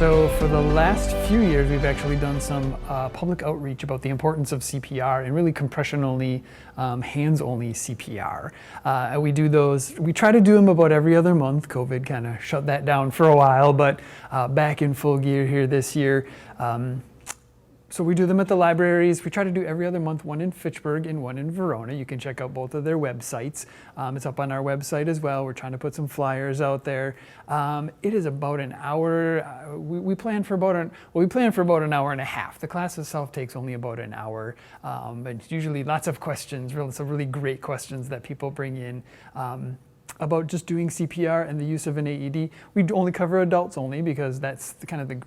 So for the last few years, we've actually done some public outreach about the importance of CPR and really compression-only, hands-only CPR. We do those, we try to do them about every other month. COVID kind of shut that down for a while, but back in full gear here this year. So we do them at the libraries. We try to do every other month, one in Fitchburg and one in Verona. You can check out both of their websites. It's up on our website as well. We're trying to put some flyers out there. It is about an hour. We plan for about an hour and a half. The class itself takes only about an hour. It's usually lots of questions, some really great questions that people bring in. About just doing CPR and the use of an AED. We only cover adults only because that's the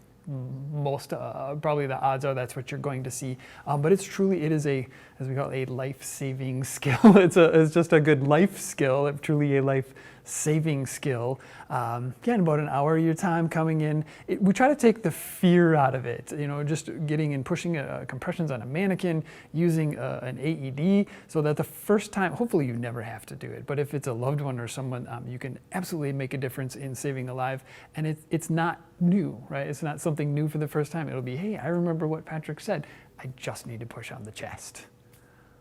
most, probably the odds are that's what you're going to see. But it is a, as we call it, a life-saving skill. It's just a good life skill, truly a life-saving skill. Again, about an hour of your time coming in. We try to take the fear out of it, just getting and pushing compressions on a mannequin, using an AED, so that the first time, hopefully you never have to do it, but if it's a loved one or someone, you can absolutely make a difference in saving a life. And it's not new, right? It's not something new for the first time. It'll be, hey, I remember what Patrick said. I just need to push on the chest.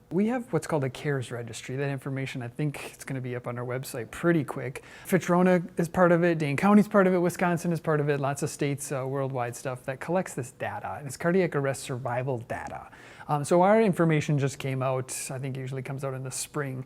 We have what's called a CARES registry. That information, I think it's going to be up on our website pretty quick. Fitch-Rona is part of it, Dane County's part of it, Wisconsin is part of it, lots of states, worldwide stuff that collects this data. And it's cardiac arrest survival data. So our information just came out, I think it usually comes out in the spring.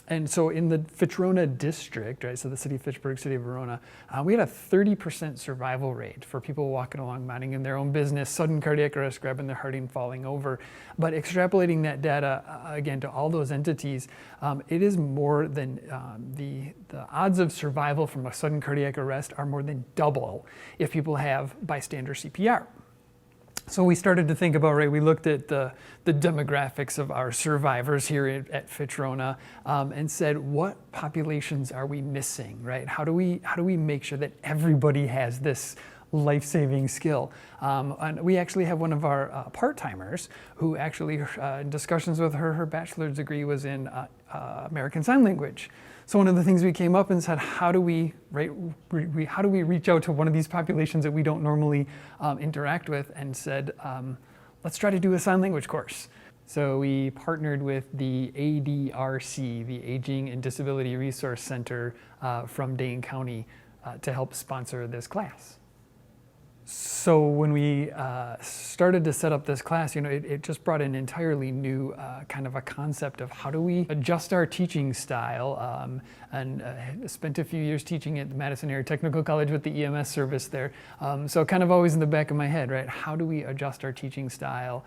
And so in the Fitch-Rona district, right, so the city of Fitchburg, city of Verona, we had a 30% survival rate for people walking along, minding their own business, sudden cardiac arrest, grabbing their heart and falling over. But extrapolating that data, again, to all those entities, it is more than, the odds of survival from a sudden cardiac arrest are more than double if people have bystander CPR. So we started to think about, right, we looked at the demographics of our survivors here at Fitch-Rona and said, what populations are we missing, right? How do we make sure that everybody has this life-saving skill? And we actually have one of our part-timers who actually, in discussions with her bachelor's degree was in American Sign Language. So one of the things we came up and said, how do we reach out to one of these populations that we don't normally interact with, and said, let's try to do a sign language course. So we partnered with the ADRC, the Aging and Disability Resource Center from Dane County to help sponsor this class. So when we started to set up this class, it just brought an entirely new kind of a concept of how do we adjust our teaching style, and spent a few years teaching at the Madison Area Technical College with the EMS service there. So kind of always in the back of my head, right? How do we adjust our teaching style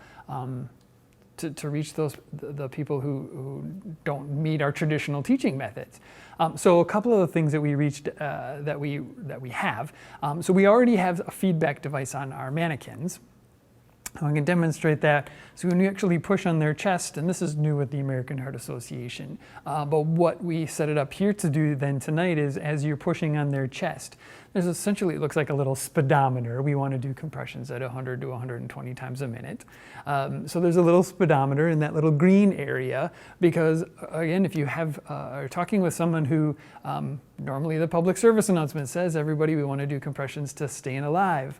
to reach the people who don't meet our traditional teaching methods? So a couple of the things that we reached that we have. So we already have a feedback device on our mannequins. I can demonstrate that. So when you actually push on their chest, and this is new with the American Heart Association, but what we set it up here to do then tonight is, as you're pushing on their chest, there's essentially, it looks like a little speedometer. We want to do compressions at 100 to 120 times a minute. So there's a little speedometer in that little green area, because again, if you are talking with someone who, normally the public service announcement says, everybody, we want to do compressions to staying alive.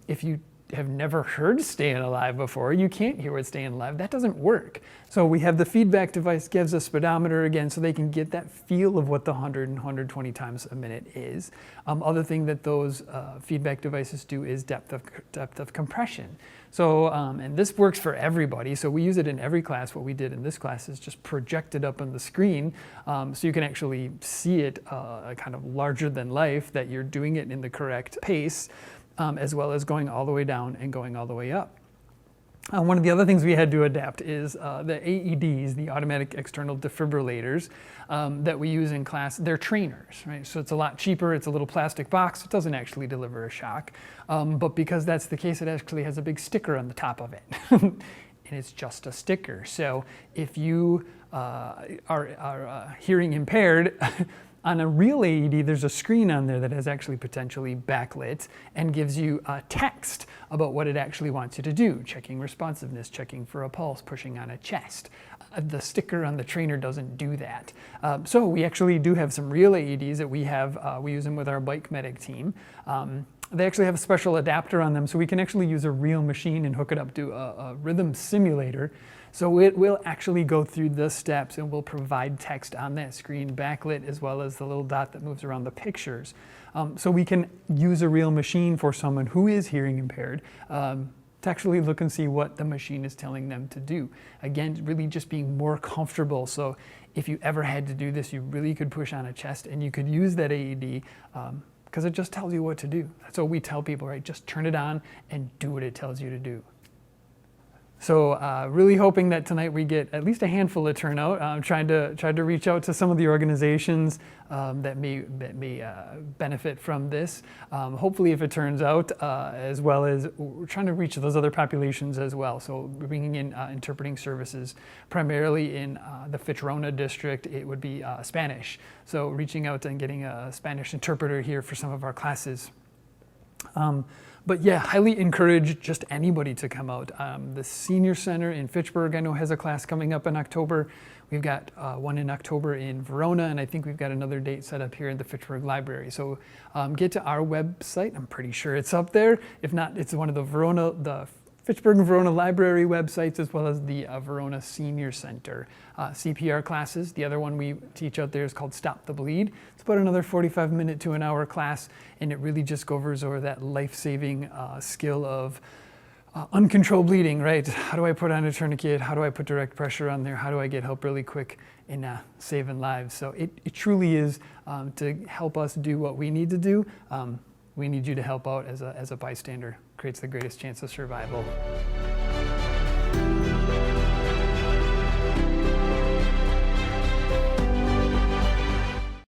If you have never heard staying alive before, you can't hear what staying alive, that doesn't work. So we have the feedback device gives a speedometer again, so they can get that feel of what the 100 and 120 times a minute is. Other thing that those feedback devices do is depth of compression. So, and this works for everybody, so we use it in every class. What we did in this class is just project it up on the screen, so you can actually see it kind of larger than life, that you're doing it in the correct pace. As well as going all the way down and going all the way up. One of the other things we had to adapt is the AEDs, the automatic external defibrillators, that we use in class. They're trainers, right? So it's a lot cheaper. It's a little plastic box. It doesn't actually deliver a shock. But because that's the case, it actually has a big sticker on the top of it. And it's just a sticker. So if you are hearing impaired, on a real AED, there's a screen on there that has actually potentially backlit and gives you a text about what it actually wants you to do, checking responsiveness, checking for a pulse, pushing on a chest. The sticker on the trainer doesn't do that. So we actually do have some real AEDs that we have, we use them with our bike medic team. They actually have a special adapter on them, so we can actually use a real machine and hook it up to a rhythm simulator. So it will actually go through the steps and will provide text on that screen, backlit, as well as the little dot that moves around the pictures. So we can use a real machine for someone who is hearing impaired to actually look and see what the machine is telling them to do. Again, really just being more comfortable. So if you ever had to do this, you really could push on a chest and you could use that AED because it just tells you what to do. That's what we tell people, right? Just turn it on and do what it tells you to do. So really hoping that tonight we get at least a handful of turnout. Trying to reach out to some of the organizations that may benefit from this. Hopefully, if it turns out, as well as we're trying to reach those other populations as well. So bringing in interpreting services, primarily in the Fitch-Rona district, it would be Spanish. So reaching out and getting a Spanish interpreter here for some of our classes. But yeah, highly encourage just anybody to come out. The Senior Center in Fitchburg, I know, has a class coming up in October. We've got one in October in Verona, and I think we've got another date set up here in the Fitchburg Library. So get to our website. I'm pretty sure it's up there. If not, it's one of the Fitchburg and Verona Library websites, as well as the Verona Senior Center CPR classes. The other one we teach out there is called Stop the Bleed. It's about another 45-minute to an hour class, and it really just goes over that life-saving skill of uncontrolled bleeding, right? How do I put on a tourniquet? How do I put direct pressure on there? How do I get help really quick in saving lives? So it truly is to help us do what we need to do. We need you to help out as a bystander. Creates the greatest chance of survival.